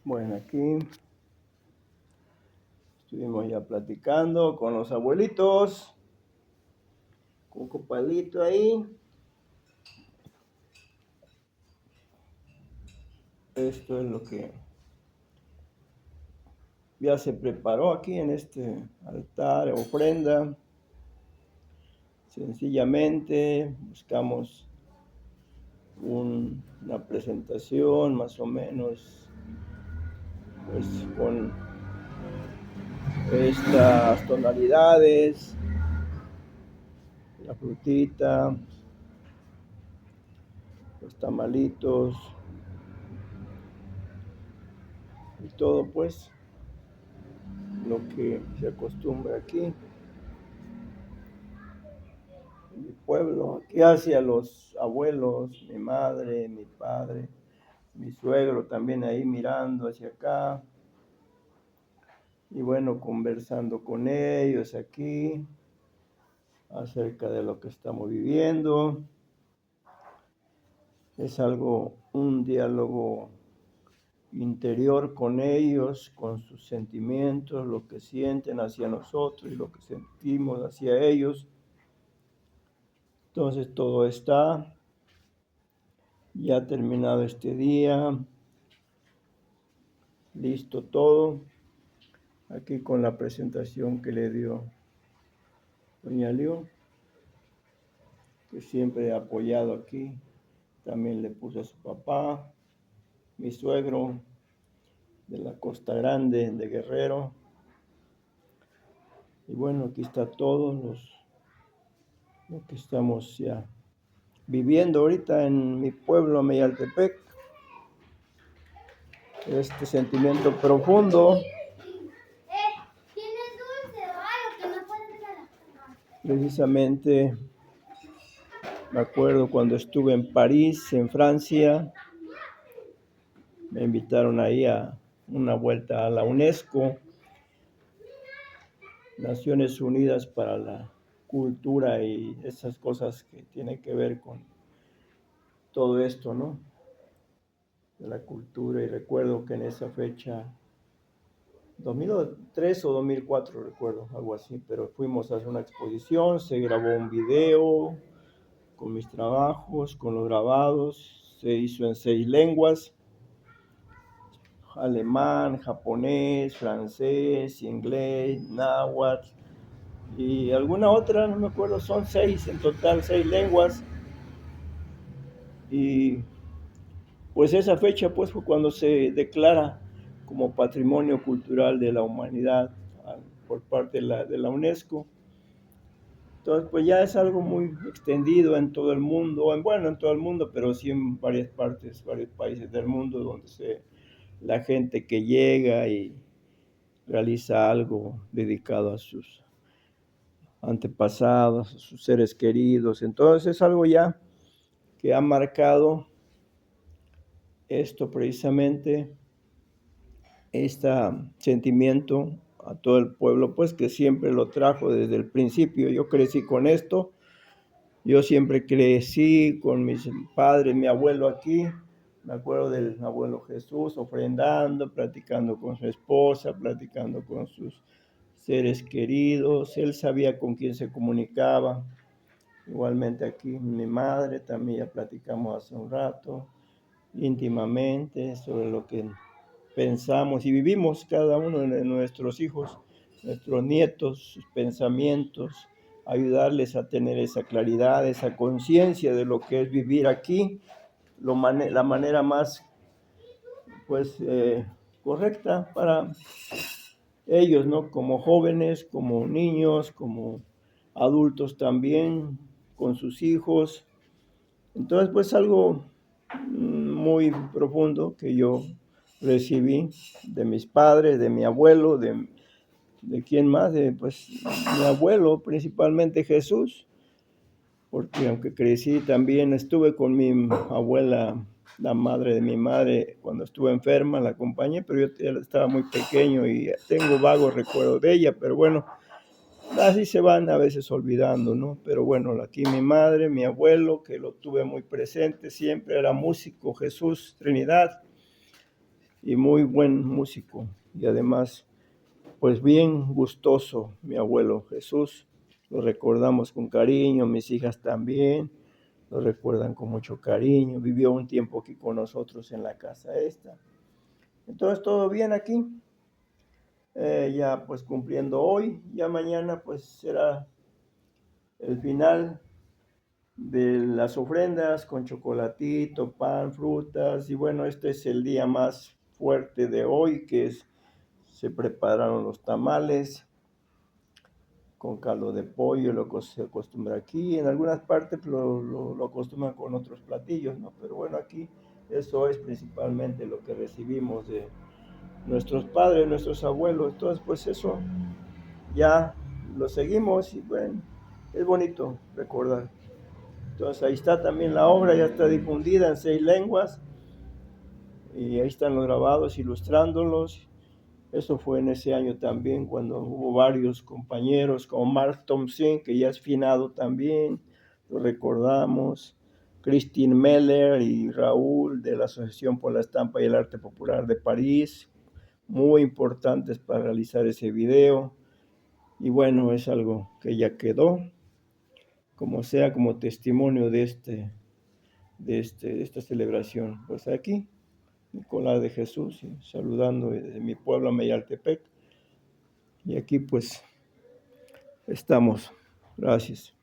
Bueno, aquí estuvimos ya platicando con los abuelitos, con Copalito ahí. Esto es lo que ya se preparó aquí en este altar, ofrenda. Sencillamente buscamos una presentación más o menos pues con estas tonalidades, la frutita, los tamalitos y todo pues lo que se acostumbra aquí en mi pueblo, aquí hacia los abuelos, mi madre, mi padre, mi suegro también ahí mirando hacia acá y bueno, conversando con ellos aquí acerca de lo que estamos viviendo. Es algo, un diálogo interior con ellos, con sus sentimientos, lo que sienten hacia nosotros y lo que sentimos hacia ellos. Entonces todo está ya terminado este día, listo todo, aquí con la presentación que le dio doña Liu, que siempre ha apoyado aquí, también le puso a su papá, mi suegro de la Costa Grande de Guerrero, y bueno, aquí está todo lo que estamos ya viviendo ahorita en mi pueblo, Meyaltepec, este sentimiento profundo. Precisamente me acuerdo cuando estuve en París, en Francia, me invitaron ahí a una vuelta a la UNESCO, Naciones Unidas para la Cultura y esas cosas que tienen que ver con todo esto, ¿no? De la cultura, y recuerdo que en esa fecha 2003 o 2004, recuerdo, algo así, pero fuimos a hacer una exposición, se grabó un video con mis trabajos, con los grabados, se hizo en 6 lenguas, alemán, japonés, francés, inglés, náhuatl y alguna otra, no me acuerdo, son 6 en total, 6 lenguas. Y pues esa fecha pues fue cuando se declara como Patrimonio Cultural de la Humanidad por parte de la UNESCO. Entonces, pues ya es algo muy extendido en todo el mundo, bueno, en todo el mundo, pero sí en varias partes, varios países del mundo donde la gente que llega y realiza algo dedicado a sus antepasados, a sus seres queridos. Entonces es algo ya que ha marcado esto precisamente, este sentimiento a todo el pueblo, pues que siempre lo trajo desde el principio. Yo crecí con esto, yo siempre crecí con mis padres, mi abuelo aquí, me acuerdo del abuelo Jesús ofrendando, platicando con su esposa, platicando con sus seres queridos, él sabía con quién se comunicaba. Igualmente aquí mi madre, también ya platicamos hace un rato, íntimamente sobre lo que pensamos y vivimos cada uno de nuestros hijos, nuestros nietos, sus pensamientos, ayudarles a tener esa claridad, esa conciencia de lo que es vivir aquí, la manera más pues correcta para ellos, ¿no? Como jóvenes, como niños, como adultos también, con sus hijos. Entonces, pues algo muy profundo que yo recibí de mis padres, de mi abuelo, de quién más, de pues mi abuelo, principalmente Jesús, porque aunque crecí también estuve con mi abuela, la madre de mi madre, cuando estuvo enferma, la acompañé, pero yo estaba muy pequeño y tengo vagos recuerdos de ella, pero bueno, así se van a veces olvidando, ¿no? Pero bueno, aquí mi madre, mi abuelo, que lo tuve muy presente, siempre era músico, Jesús, Trinidad, y muy buen músico. Y además, pues bien gustoso, mi abuelo Jesús. Lo recordamos con cariño, mis hijas también lo recuerdan con mucho cariño. Vivió un tiempo aquí con nosotros en la casa esta. Entonces, todo bien aquí. Ya pues cumpliendo hoy, ya mañana pues será el final de las ofrendas con chocolatito, pan, frutas y bueno, este es el día más fuerte de hoy se prepararon los tamales con caldo de pollo, lo que se acostumbra aquí, en algunas partes lo acostumbran con otros platillos, ¿no? Pero bueno, aquí eso es principalmente lo que recibimos de nuestros padres, nuestros abuelos, entonces pues eso ya lo seguimos y bueno, es bonito recordar. Entonces ahí está también la obra, ya está difundida en 6 lenguas y ahí están los grabados ilustrándolos. Eso fue en ese año también cuando hubo varios compañeros como Mark Thompson, que ya es finado también, lo recordamos, Christine Meller y Raúl de la Asociación por la Estampa y el Arte Popular de París, muy importantes para realizar ese video. Y bueno, es algo que ya quedó, como sea, como testimonio de esta celebración. Pues aquí, Nicolás de Jesús, y saludando de mi pueblo, Meyaltepec. Y aquí pues estamos. Gracias.